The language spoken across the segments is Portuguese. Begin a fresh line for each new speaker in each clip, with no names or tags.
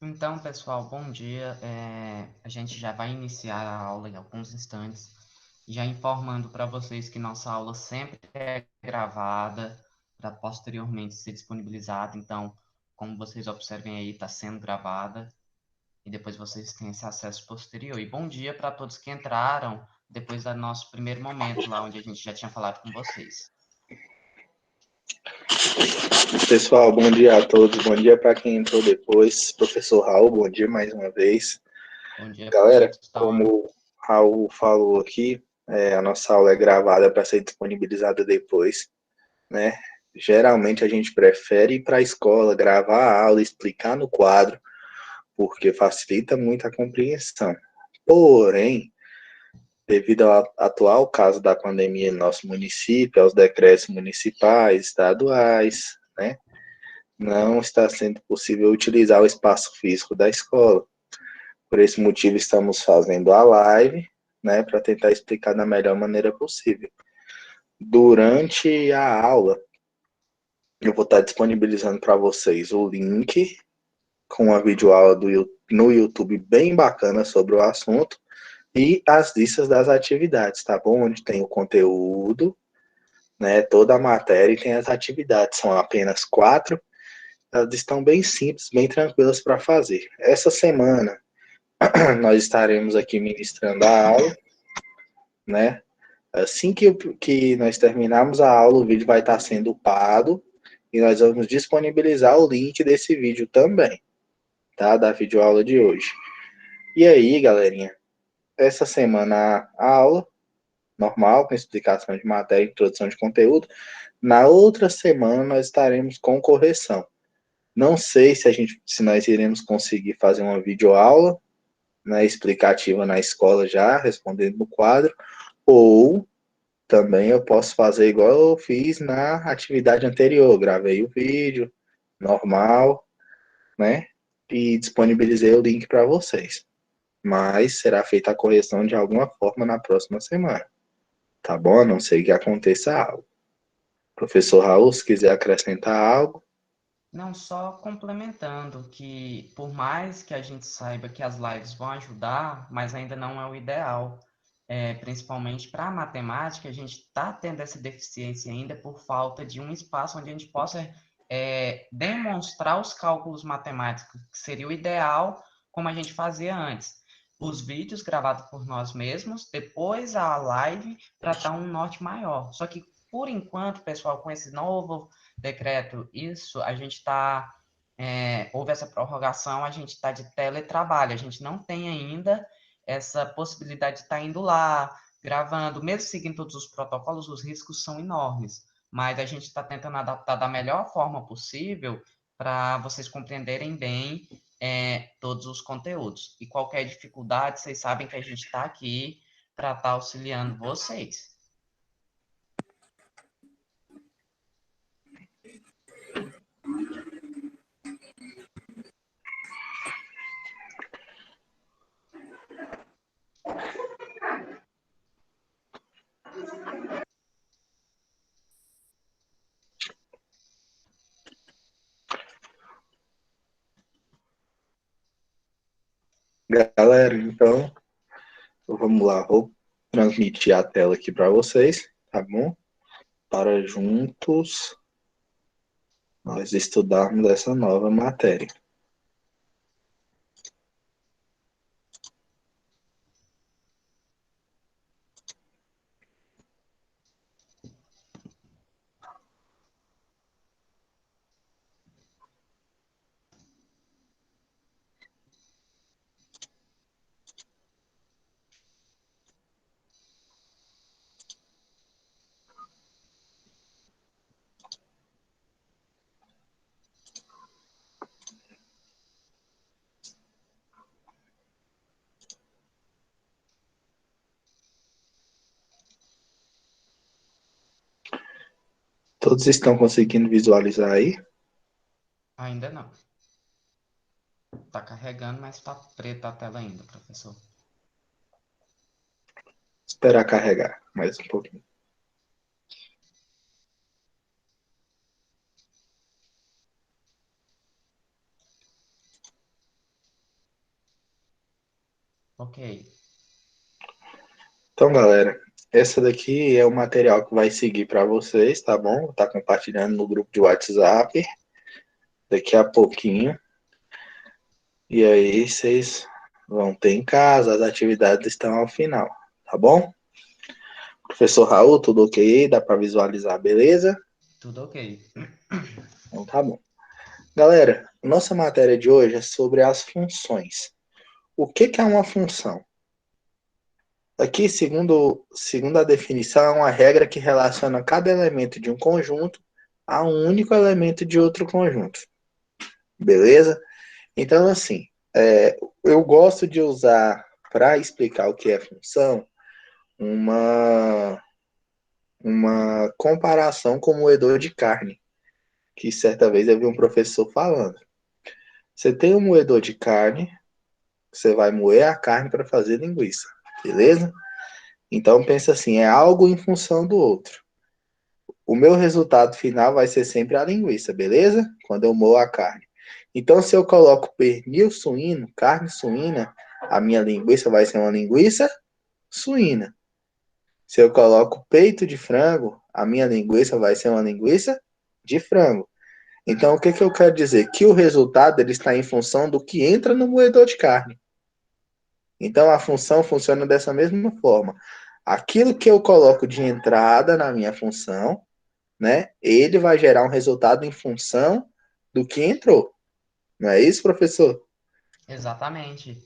Então, pessoal, bom dia. A gente já vai iniciar a aula em alguns instantes, já informando para vocês que nossa aula sempre é gravada para posteriormente ser disponibilizada. Então, como vocês observem aí, está sendo gravada e depois vocês têm esse acesso posterior. E bom dia para todos que entraram depois do nosso primeiro momento lá, onde a gente já tinha falado com vocês.
Pessoal, bom dia a todos. Bom dia para quem entrou depois. Professor Raul, bom dia mais uma vez.
Bom dia para
Galera,
todos que estão.
como o Raul falou aqui, a nossa aula é gravada para ser disponibilizada depois, né? Geralmente a gente prefere ir para a escola, gravar a aula, explicar no quadro, porque facilita muito a compreensão. Porém, devido ao atual caso da pandemia em nosso município, aos decretos municipais, estaduais, né? Não está sendo possível utilizar o espaço físico da escola. Por esse motivo, estamos fazendo a live, né, para tentar explicar da melhor maneira possível. Durante a aula, eu vou estar disponibilizando para vocês o link com uma videoaula no YouTube bem bacana sobre o assunto e as listas das atividades, tá bom? Onde tem o conteúdo, né, toda a matéria e tem as atividades. São apenas 4. Elas estão bem simples, bem tranquilas para fazer. Essa semana nós estaremos aqui ministrando a aula, né? Assim que nós terminarmos a aula, o vídeo vai estar sendo upado e nós vamos disponibilizar o link desse vídeo também, tá? Da videoaula de hoje. E aí, galerinha, essa semana a aula normal, com explicação de matéria, introdução de conteúdo. Na outra semana nós estaremos com correção. Não sei se nós iremos conseguir fazer uma videoaula, né, explicativa na escola já, respondendo no quadro, ou também eu posso fazer igual eu fiz na atividade anterior, gravei o vídeo, normal, né, e disponibilizei o link para vocês. Mas será feita a correção de alguma forma na próxima semana, tá bom? A não ser que aconteça algo. Professor Raul, se quiser acrescentar algo.
Não, só complementando que, por mais que a gente saiba que as lives vão ajudar, mas ainda não é o ideal. Principalmente para a matemática, a gente está tendo essa deficiência ainda por falta de um espaço onde a gente possa demonstrar os cálculos matemáticos, que seria o ideal, como a gente fazia antes. Os vídeos gravados por nós mesmos, depois a live, para dar um norte maior. Só que, por enquanto, pessoal, com esse novo decreto, isso, a gente está, houve essa prorrogação, a gente está de teletrabalho, a gente não tem ainda essa possibilidade de estar indo lá, gravando, mesmo seguindo todos os protocolos, os riscos são enormes, mas a gente está tentando adaptar da melhor forma possível para vocês compreenderem bem todos os conteúdos. E qualquer dificuldade, vocês sabem que a gente está aqui para estar auxiliando vocês.
Galera, então, vamos lá, vou transmitir a tela aqui para vocês, tá bom? Para juntos nós estudarmos essa nova matéria. Todos estão conseguindo visualizar aí?
Ainda não. Está carregando, mas está preta a tela ainda, professor.
Esperar carregar mais um pouquinho.
Ok.
Então, galera, essa daqui é o material que vai seguir para vocês, tá bom? Vou estar compartilhando no grupo de WhatsApp daqui a pouquinho. E aí vocês vão ter em casa, as atividades estão ao final, tá bom? Professor Raul, tudo ok? Dá para visualizar, beleza?
Tudo ok.
Então tá bom. Galera, nossa matéria de hoje é sobre as funções. O que é uma função? Aqui, segundo a definição, é uma regra que relaciona cada elemento de um conjunto a um único elemento de outro conjunto. Beleza? Então, assim, eu gosto de usar, para explicar o que é função, uma, uma comparação com o moedor de carne, que certa vez eu vi um professor falando. Você tem um moedor de carne, você vai moer a carne para fazer linguiça, beleza? Então pensa assim, é algo em função do outro. O meu resultado final vai ser sempre a linguiça, beleza? Quando eu moo a carne. Então, se eu coloco pernil suíno, carne suína, a minha linguiça vai ser uma linguiça suína. Se eu coloco peito de frango, a minha linguiça vai ser uma linguiça de frango. Então, o que eu quero dizer? Que o resultado ele está em função do que entra no moedor de carne. Então, a função funciona dessa mesma forma. Aquilo que eu coloco de entrada na minha função, né? Ele vai gerar um resultado em função do que entrou. Não é isso, professor?
Exatamente.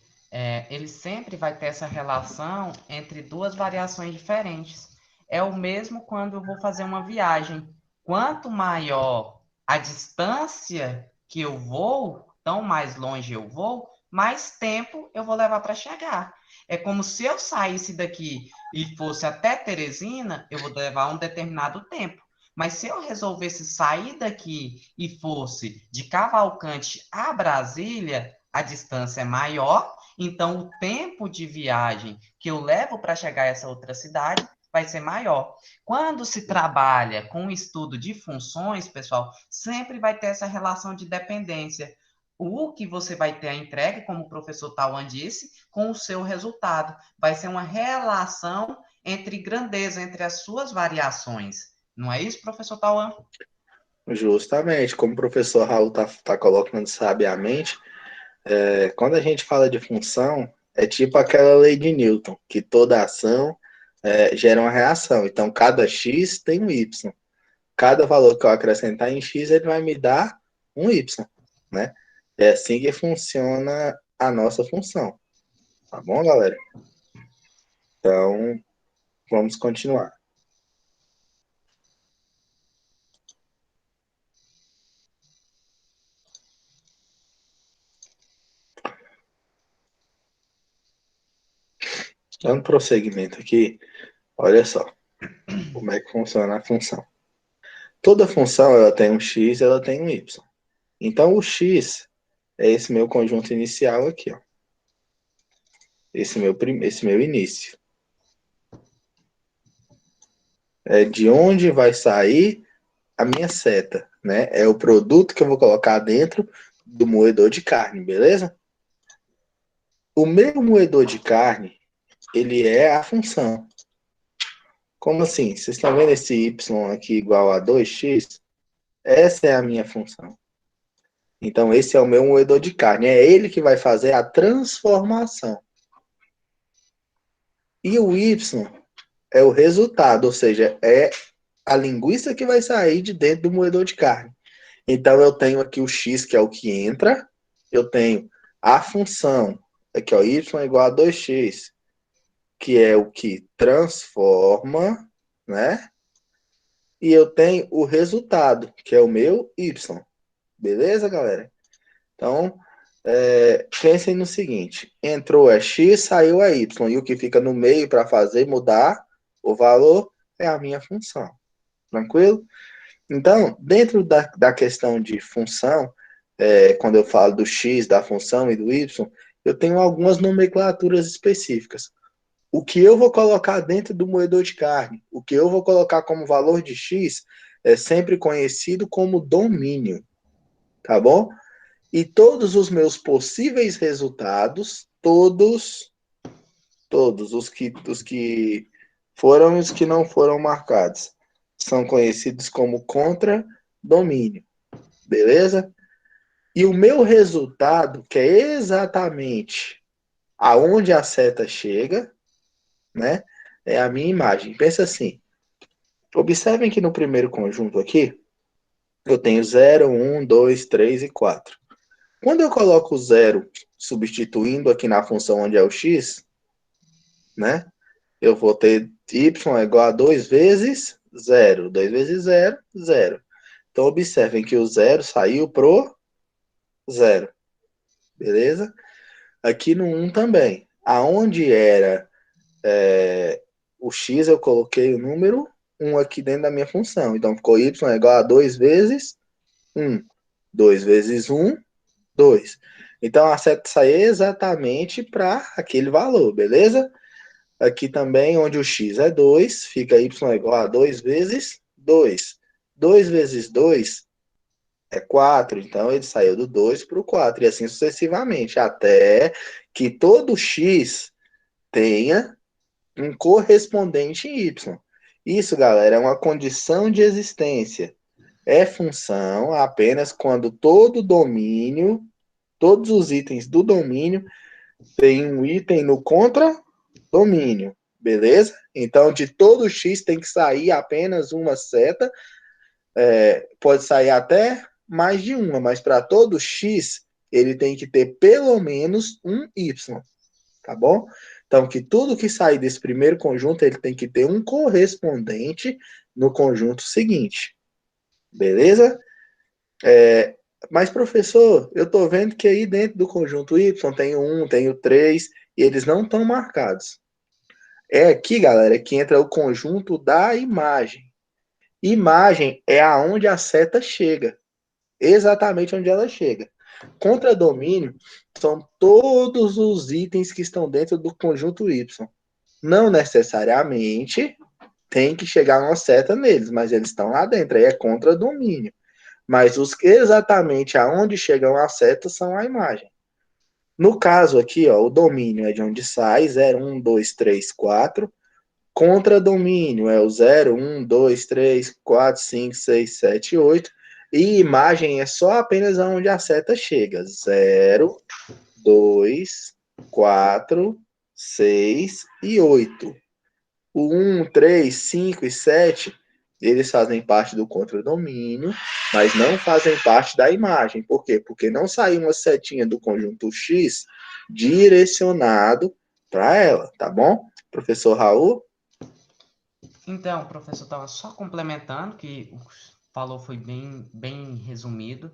Ele sempre vai ter essa relação entre duas variações diferentes. É o mesmo quando eu vou fazer uma viagem. Quanto maior a distância que eu vou, tão mais longe eu vou, mais tempo eu vou levar para chegar. É como se eu saísse daqui e fosse até Teresina, eu vou levar um determinado tempo. Mas se eu resolvesse sair daqui e fosse de Cavalcante a Brasília, a distância é maior, então o tempo de viagem que eu levo para chegar a essa outra cidade vai ser maior. Quando se trabalha com o estudo de funções, pessoal, sempre vai ter essa relação de dependência. O que você vai ter a entrega, como o professor Tawan disse, com o seu resultado. Vai ser uma relação entre grandeza, entre as suas variações. Não é isso, professor Tawan?
Justamente, como o professor Raul está colocando sabiamente, quando a gente fala de função, é tipo aquela lei de Newton, que toda ação gera uma reação. Então, cada x tem um y. Cada valor que eu acrescentar em x, ele vai me dar um y, né? É assim que funciona a nossa função. Tá bom, galera? Então, vamos continuar. Dando prosseguimento aqui, olha só como é que funciona a função. Toda função ela tem um x, ela tem um y. Então, o x é esse meu conjunto inicial aqui, ó. Esse meu início. É de onde vai sair a minha seta, né? É o produto que eu vou colocar dentro do moedor de carne, beleza? O meu moedor de carne, ele é a função. Como assim? Vocês estão vendo esse y aqui igual a 2x? Essa é a minha função. Então, esse é o meu moedor de carne. É ele que vai fazer a transformação. E o y é o resultado, ou seja, é a linguiça que vai sair de dentro do moedor de carne. Então, eu tenho aqui o x, que é o que entra. Eu tenho a função, aqui, ó, y é igual a 2x, que é o que transforma, né? E eu tenho o resultado, que é o meu y. Beleza, galera? Então, pensem no seguinte: entrou é x, saiu é y, e o que fica no meio para fazer mudar o valor é a minha função. Tranquilo? Então, dentro da questão de função, quando eu falo do x, da função e do y, eu tenho algumas nomenclaturas específicas. O que eu vou colocar dentro do moedor de carne, o que eu vou colocar como valor de x, é sempre conhecido como domínio, tá bom? E todos os meus possíveis resultados, todos todos os que foram e os que não foram marcados, são conhecidos como contradomínio, beleza? E o meu resultado, que é exatamente aonde a seta chega, né? É a minha imagem. Pensa assim, observem que no primeiro conjunto aqui, eu tenho 0, 1, 2, 3 e 4. Quando eu coloco o zero substituindo aqui na função onde é o x, né? Eu vou ter y é igual a 2 vezes zero. 2 vezes zero, zero. Então, observem que o zero saiu pro zero. Beleza? Aqui no 1 também. Aonde era o x, eu coloquei o número 1 aqui dentro da minha função. Então, ficou y é igual a 2 vezes 1. 2 vezes 1, 2. Então, a seta sai exatamente para aquele valor, beleza? Aqui também, onde o x é 2, fica y igual a 2 vezes 2. 2 vezes 2 é 4, então ele saiu do 2 para o 4, e assim sucessivamente, até que todo x tenha um correspondente em y. Isso, galera, é uma condição de existência. É função apenas quando todo domínio, todos os itens do domínio, tem um item no contradomínio, beleza? Então, de todo x tem que sair apenas uma seta, pode sair até mais de uma, mas para todo x, ele tem que ter pelo menos um y, tá bom? Então, que tudo que sair desse primeiro conjunto, ele tem que ter um correspondente no conjunto seguinte, beleza? Mas, professor, eu estou vendo que aí dentro do conjunto y tem o 1, tem o 3, e eles não estão marcados. É aqui, galera, que entra o conjunto da imagem. Imagem é aonde a seta chega, exatamente onde ela chega. Contradomínio são todos os itens que estão dentro do conjunto y. Não necessariamente tem que chegar uma seta neles, mas eles estão lá dentro, aí é contradomínio. Mas os que exatamente aonde chegam as setas são a imagem. No caso aqui, ó, o domínio é de onde sai 0, 1, 2, 3, 4. Contradomínio é o 0, 1, 2, 3, 4, 5, 6, 7, 8. E imagem é só apenas aonde a seta chega. 0, 2, 4, 6 e 8. O 1, 3, 5 e 7, eles fazem parte do contradomínio, mas não fazem parte da imagem. Por quê? Porque não saiu uma setinha do conjunto X direcionado para ela, tá bom? Professor Raul?
Então, professor, estava só complementando, que o que falou foi bem resumido.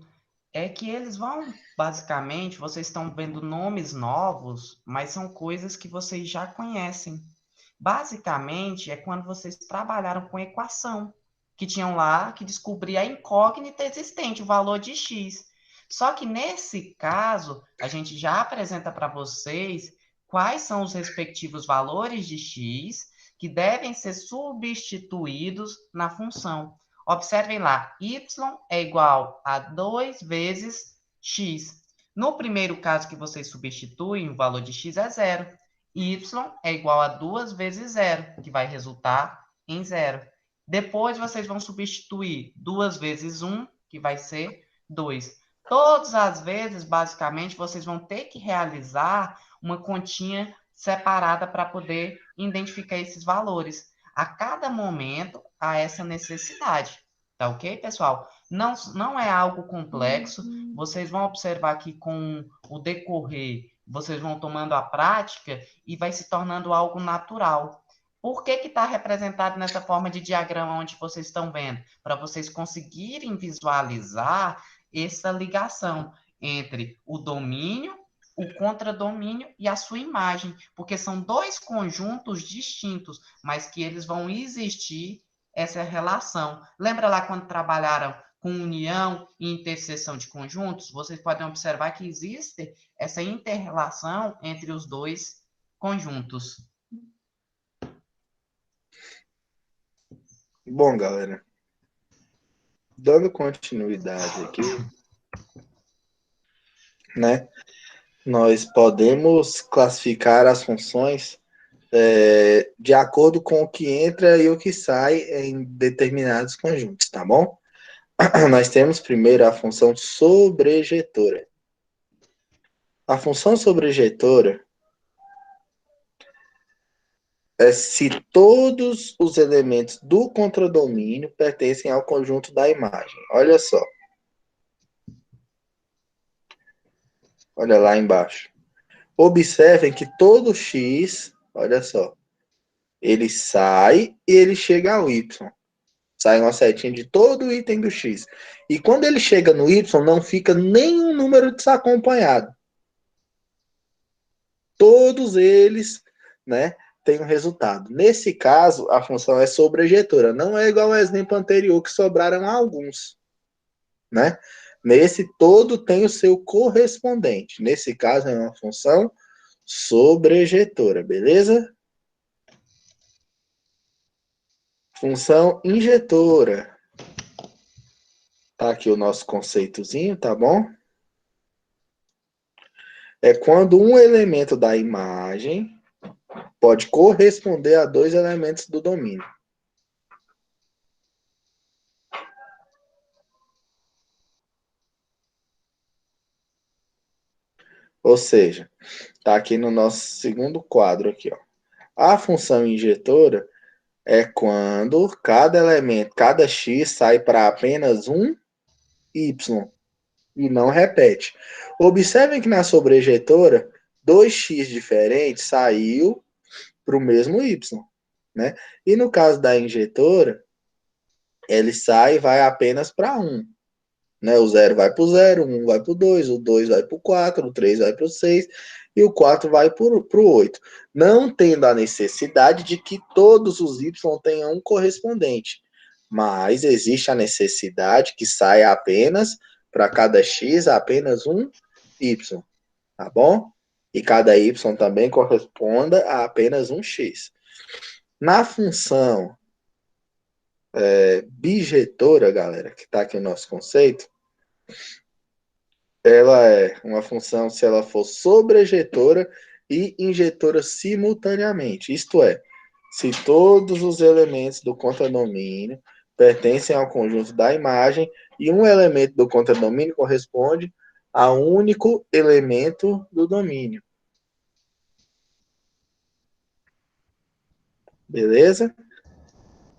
É que eles vão, basicamente, vocês estão vendo nomes novos, mas são coisas que vocês já conhecem. Basicamente, é quando vocês trabalharam com equação, que tinham lá que descobrir a incógnita existente, o valor de x. Só que nesse caso, a gente já apresenta para vocês quais são os respectivos valores de x que devem ser substituídos na função. Observem lá, y é igual a 2 vezes x. No primeiro caso que vocês substituem, o valor de x é zero. Y é igual a 2 vezes zero, que vai resultar em zero. Depois vocês vão substituir 2 vezes 1, que vai ser 2. Todas as vezes, basicamente, vocês vão ter que realizar uma continha separada para poder identificar esses valores. A cada momento há essa necessidade. Tá ok, pessoal? Não é algo complexo. Vocês vão observar que com o decorrer, vocês vão tomando a prática e vai se tornando algo natural. Por que está representado nessa forma de diagrama onde vocês estão vendo? Para vocês conseguirem visualizar essa ligação entre o domínio, o contradomínio e a sua imagem, porque são dois conjuntos distintos, mas que eles vão existir essa relação. Lembra lá quando trabalharam com união e interseção de conjuntos? Vocês podem observar que existe essa inter-relação entre os dois conjuntos.
Bom, galera, dando continuidade aqui, né? Nós podemos classificar as funções de acordo com o que entra e o que sai em determinados conjuntos, tá bom? Nós temos primeiro a função sobrejetora. A função sobrejetora é se todos os elementos do contradomínio pertencem ao conjunto da imagem. Olha só. Olha lá embaixo. Observem que todo x, olha só, ele sai e ele chega ao y. Sai uma setinha de todo o item do x. E quando ele chega no y, não fica nenhum número desacompanhado. Todos eles, né, têm um resultado. Nesse caso, a função é sobrejetora. Não é igual ao exemplo anterior, que sobraram alguns, né? Nesse, todo tem o seu correspondente. Nesse caso, é uma função sobrejetora, beleza? Função injetora. Tá aqui o nosso conceitozinho, tá bom? É quando um elemento da imagem pode corresponder a dois elementos do domínio. Ou seja, tá aqui no nosso segundo quadro aqui, ó. A função injetora é quando cada elemento, cada x sai para apenas um y e não repete. Observem que na sobrejetora, dois x diferentes saiu para o mesmo y, né? E no caso da injetora, ele sai e vai apenas para um. Né? O 0 vai para o 0, o 1 vai para o 2, o 2 vai para o 4, o 3 vai para o 6 e o 4 vai para o 8. Não tendo a necessidade de que todos os y tenham um correspondente, mas existe a necessidade que saia apenas para cada x apenas um y, tá bom? E cada y também corresponda a apenas um x. Na função bijetora, galera, que está aqui o nosso conceito, ela é uma função se ela for sobrejetora e injetora simultaneamente. Isto é, se todos os elementos do contradomínio pertencem ao conjunto da imagem e um elemento do contradomínio corresponde a um único elemento do domínio. Beleza?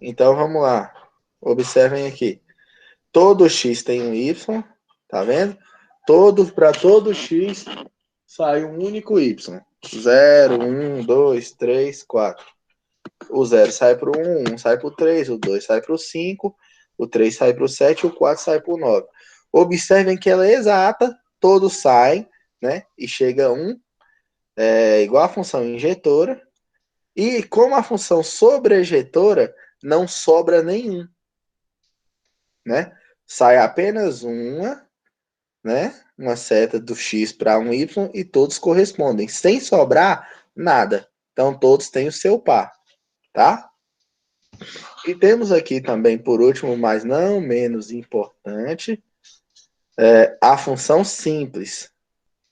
Então vamos lá. Observem aqui. Todo x tem um y, tá vendo? Para todo x sai um único y. 0, 1, 2, 3, 4. O 0 sai para o 1, 1 sai para o 3, o 2 sai para o 5, o 3 sai para o 7 e o 4 sai para o 9. Observem que ela é exata, todos saem, né? E chega a 1, igual a função injetora. E como a função sobrejetora, não sobra nenhum, né? Sai apenas uma, né? Uma seta do x para um y e todos correspondem, sem sobrar nada. Então, todos têm o seu par, tá? E temos aqui também, por último, mas não menos importante, a função simples,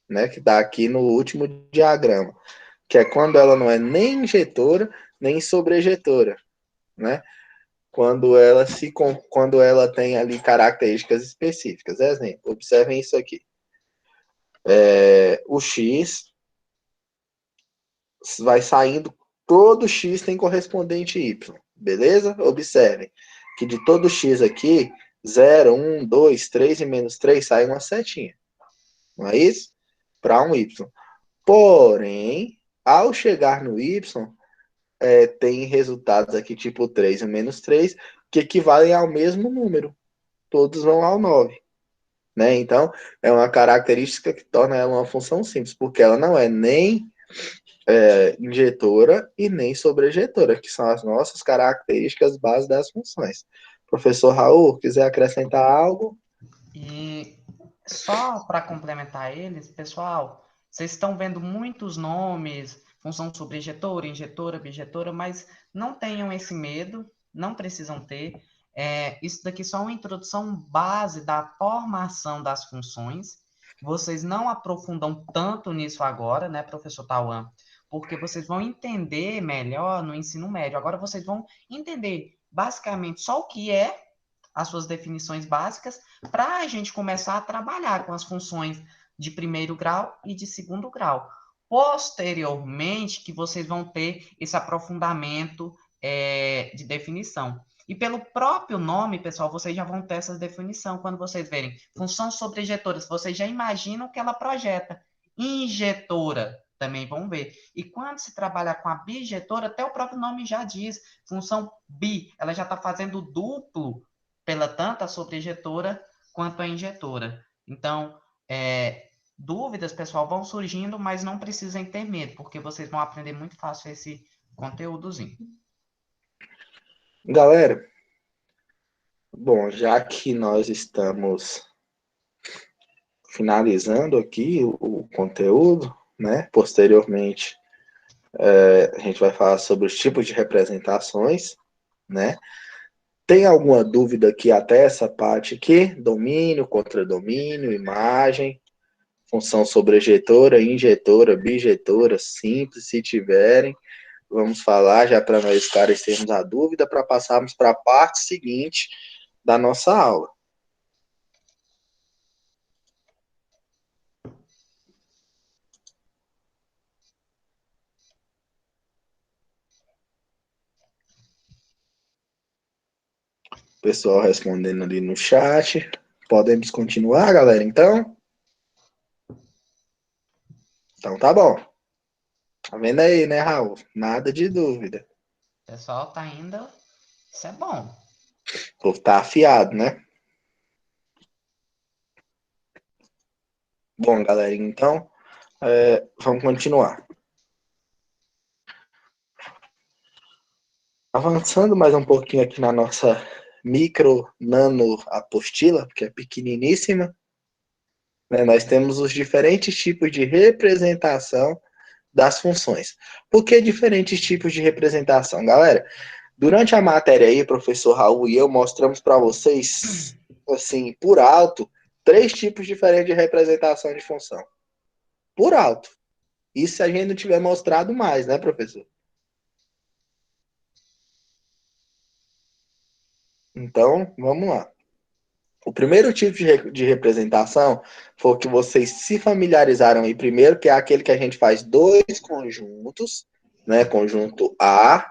né? Que está aqui no último diagrama, que é quando ela não é nem injetora, nem sobrejetora, né? Quando ela tem ali características específicas. Exemplo, observem isso aqui. O x vai saindo, todo x tem correspondente y, beleza? Observem que de todo x aqui, 0, 1, 2, 3 e menos 3 sai uma setinha, não é isso? Para um y. Porém, ao chegar no y, tem resultados aqui tipo 3 e menos 3, que equivalem ao mesmo número. Todos vão ao 9. Né? Então, é uma característica que torna ela uma função simples, porque ela não é nem injetora e nem sobrejetora, que são as nossas características básicas das funções. Professor Raul, quiser acrescentar algo?
E só para complementar eles, pessoal, vocês estão vendo muitos nomes, função sobrejetora, injetora, bijetora, mas não tenham esse medo, não precisam ter. Isso daqui é só uma introdução base da formação das funções. Vocês não aprofundam tanto nisso agora, né, professor Tauan? porque vocês vão entender melhor no ensino médio. Agora vocês vão entender basicamente só o que é as suas definições básicas para a gente começar a trabalhar com as funções de primeiro grau e de segundo grau. Posteriormente, que vocês vão ter esse aprofundamento de definição. E pelo próprio nome, pessoal, vocês já vão ter essa definição quando vocês verem função sobrejetora. Vocês já imaginam que ela projeta. Injetora, também vão ver. E quando se trabalha com a bijetora, até o próprio nome já diz, função bi, ela já está fazendo duplo pela tanto a sobrejetora quanto a injetora. Então, dúvidas, pessoal, vão surgindo, mas não precisem ter medo, porque vocês vão aprender muito fácil esse conteúdozinho.
Galera, bom, já que nós estamos finalizando aqui o conteúdo, né? Posteriormente, a gente vai falar sobre os tipos de representações, né? Tem alguma dúvida aqui até essa parte aqui? Domínio, contradomínio, imagem, função sobrejetora, injetora, bijetora, simples, se tiverem. Vamos falar já para nós esclarecermos a dúvida, para passarmos para a parte seguinte da nossa aula. Pessoal respondendo ali no chat. Podemos continuar, galera, então? Então tá bom. Tá vendo aí, né, Raul? Nada de dúvida.
O pessoal tá indo. Isso é bom.
O povo tá afiado, né? Bom, galera, então, vamos continuar. Avançando mais um pouquinho aqui na nossa micro nano apostila, porque é pequeniníssima, né, nós temos os diferentes tipos de representação das funções. Por que diferentes tipos de representação? Galera, durante a matéria aí, professor Raul e eu mostramos para vocês, assim, por alto, 3 tipos diferentes de representação de função. Por alto. Isso se a gente não tiver mostrado mais, né, professor? Então, vamos lá. O primeiro tipo de representação foi o que vocês se familiarizaram aí primeiro, que é aquele que a gente faz dois conjuntos, né? Conjunto A,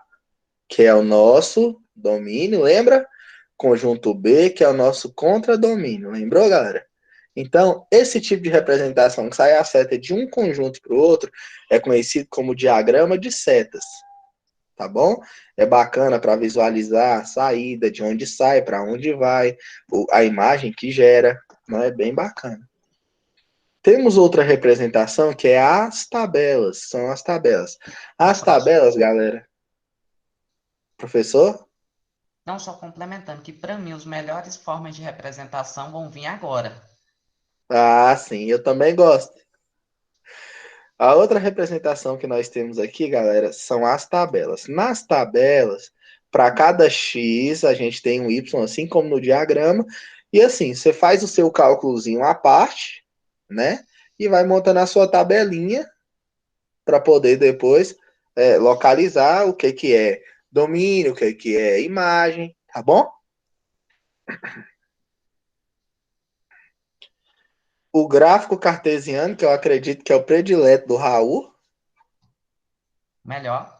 que é o nosso domínio, lembra? Conjunto B, que é o nosso contradomínio, lembrou, galera? Então, esse tipo de representação que sai a seta de um conjunto para o outro é conhecido como diagrama de setas, tá bom? É bacana para visualizar a saída, de onde sai, para onde vai, a imagem que gera, não é bem bacana. Temos outra representação que é as tabelas, são as tabelas. As tabelas, galera. Professor?
Não só complementando, que para mim os melhores formas de representação vão vir agora.
Ah, sim, eu também gosto. A outra representação que nós temos aqui, galera, são as tabelas. Nas tabelas, para cada X, a gente tem um Y, assim como no diagrama. E assim, você faz o seu cálculozinho à parte, né? E vai montando a sua tabelinha para poder depois localizar o que é domínio, o que é imagem, tá bom? O gráfico cartesiano, que eu acredito que é o predileto do Raul.
Melhor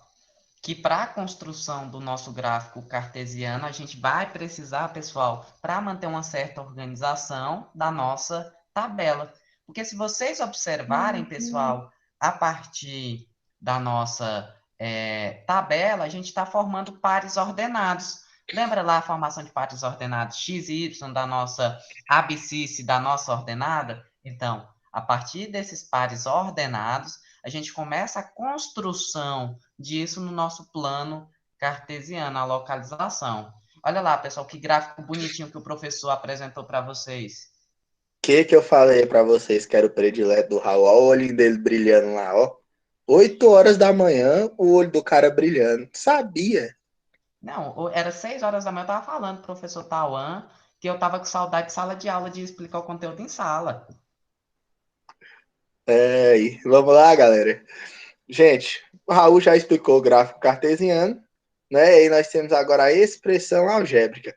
que para a construção do nosso gráfico cartesiano, a gente vai precisar, pessoal, para manter uma certa organização da nossa tabela. Porque se vocês observarem, pessoal, a partir da nossa tabela, a gente está formando pares ordenados. Lembra lá a formação de pares ordenados x e y da nossa abscisse da nossa ordenada? Então, a partir desses pares ordenados, a gente começa a construção disso no nosso plano cartesiano, a localização. Olha lá, pessoal, que gráfico bonitinho que o professor apresentou para vocês.
Que eu falei para vocês que era o predileto do Raul? Olha o olhinho dele brilhando lá, ó. 8 horas da manhã, o olho do cara brilhando. Sabia.
Não, era 6 horas da manhã, eu estava falando, professor Tauan, que eu estava com saudade de sala de aula, de explicar o conteúdo em sala.
Vamos lá, galera. Gente, o Raul já explicou o gráfico cartesiano, né? E aí nós temos agora a expressão algébrica.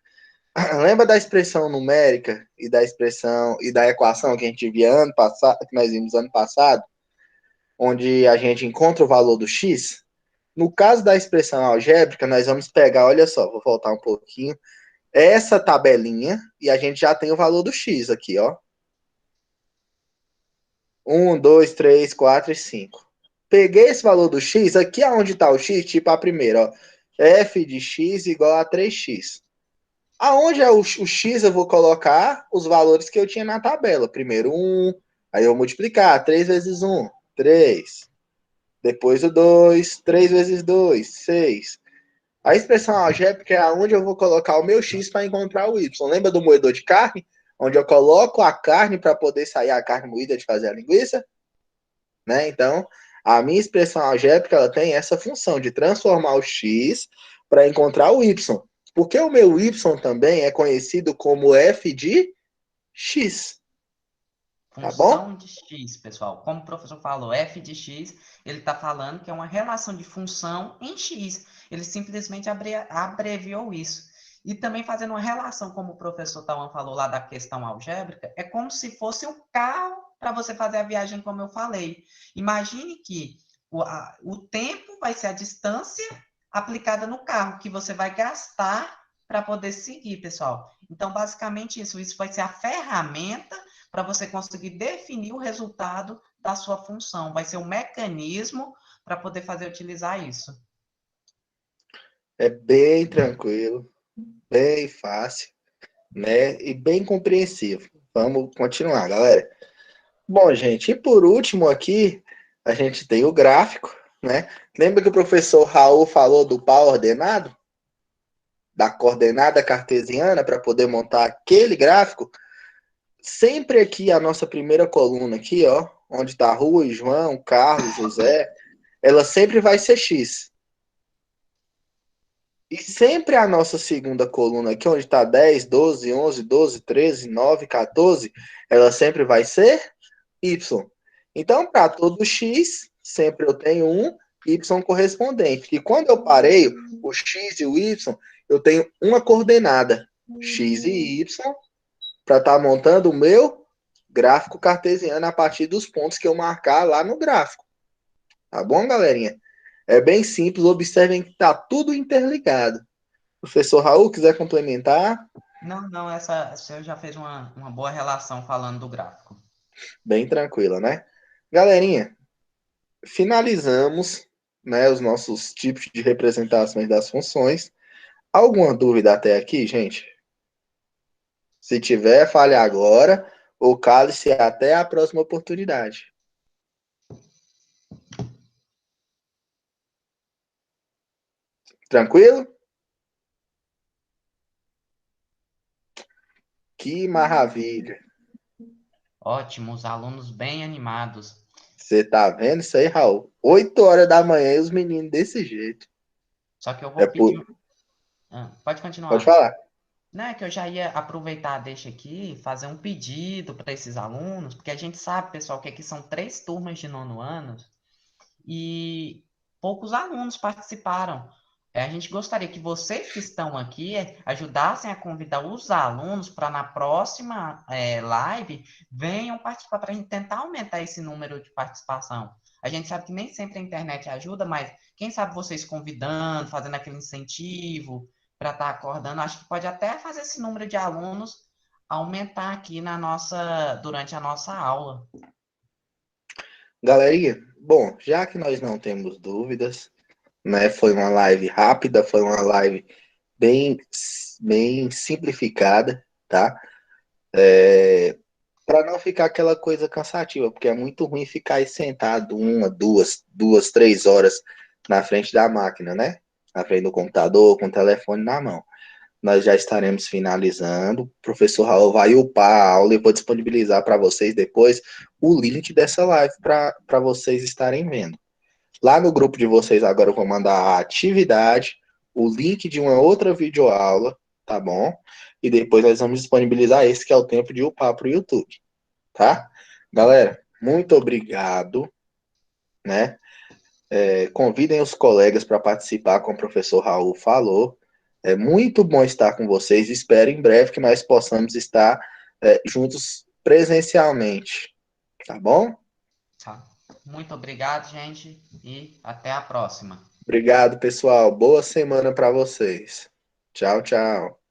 Lembra da expressão numérica e da expressão e da equação que a gente via ano passado, que nós vimos ano passado, onde a gente encontra o valor do x? No caso da expressão algébrica, nós vamos pegar, olha só, vou voltar um pouquinho, essa tabelinha e a gente já tem o valor do x aqui, ó. 1, 2, 3, 4 e 5. Peguei esse valor do x, aqui aonde está o x, tipo a primeira, ó, f de x igual a 3x. Aonde é o x, eu vou colocar os valores que eu tinha na tabela. Primeiro 1, aí eu vou multiplicar, 3 vezes 1, 3. Depois o 2, 3 vezes 2, 6. A expressão algébrica é aonde eu vou colocar o meu x para encontrar o y. Lembra do moedor de carne? Onde eu coloco a carne para poder sair a carne moída de fazer a linguiça? Né? Então, a minha expressão algébrica ela tem essa função de transformar o x para encontrar o y. Porque o meu y também é conhecido como f de x. Tá bom?
Função de x, pessoal. Como o professor falou, f de x, ele está falando que é uma relação de função em x. Ele simplesmente abreviou isso. E também fazendo uma relação, como o professor Tawan falou lá da questão algébrica, é como se fosse um carro para você fazer a viagem, como eu falei. Imagine que o tempo vai ser a distância aplicada no carro, que você vai gastar para poder seguir, pessoal. Então, basicamente isso vai ser a ferramenta para você conseguir definir o resultado da sua função. Vai ser um mecanismo para poder fazer utilizar isso.
É bem tranquilo, bem fácil, né? E bem compreensível. Vamos continuar, galera. Bom, gente, e por último aqui, a gente tem o gráfico, né? Lembra que o professor Raul falou do par ordenado? Da coordenada cartesiana para poder montar aquele gráfico? Sempre aqui a nossa primeira coluna aqui, ó, onde está Rui, João, Carlos, José, ela sempre vai ser X. E sempre a nossa segunda coluna aqui, onde está 10, 12, 11, 12, 13, 9, 14, ela sempre vai ser Y. Então, para todo X, sempre eu tenho um Y correspondente. E quando eu pareio o X e o Y, eu tenho uma coordenada, X e Y, para estar montando o meu gráfico cartesiano a partir dos pontos que eu marcar lá no gráfico. Tá bom, galerinha? É bem simples, observem que está tudo interligado. Professor Raul, quiser complementar?
Não, essa eu já fez uma boa relação falando do gráfico.
Bem tranquila, né? Galerinha, finalizamos, né, os nossos tipos de representações das funções. Alguma dúvida até aqui, gente? Se tiver, fale agora ou cale-se até a próxima oportunidade. Tranquilo? Que maravilha.
Ótimo, os alunos bem animados.
Você tá vendo isso aí, Raul? 8 horas da manhã e os meninos desse jeito.
Só que eu
É
vou
por...
pedir. Pode
Pode
continuar.
falar.
Não é que eu já ia aproveitar, deixa aqui, fazer um pedido para esses alunos, porque a gente sabe, pessoal, que aqui são 3 turmas de nono ano e poucos alunos participaram. A gente gostaria que vocês que estão aqui ajudassem a convidar os alunos para na próxima live venham participar para a gente tentar aumentar esse número de participação. A gente sabe que nem sempre a internet ajuda, mas quem sabe vocês convidando, fazendo aquele incentivo para estar acordando, acho que pode até fazer esse número de alunos aumentar aqui durante a nossa aula.
Galerinha, bom, já que nós não temos dúvidas, né, foi uma live rápida, foi uma live bem, bem simplificada, tá? Para não ficar aquela coisa cansativa, porque é muito ruim ficar aí sentado uma, duas, 3 horas na frente da máquina, né? Na frente do computador, com o telefone na mão. Nós já estaremos finalizando. O professor Raul vai upar a aula e vou disponibilizar para vocês depois o link dessa live para vocês estarem vendo. Lá no grupo de vocês agora eu vou mandar a atividade, o link de uma outra videoaula, tá bom? E depois nós vamos disponibilizar esse que é o tempo de upar para o YouTube, tá? Galera, muito obrigado, né? Convidem os colegas para participar, como o professor Raul falou. É muito bom estar com vocês. Espero em breve que nós possamos estar juntos presencialmente. Tá bom?
Tá. Muito obrigado, gente, e até a próxima.
Obrigado, pessoal. Boa semana para vocês. Tchau, tchau.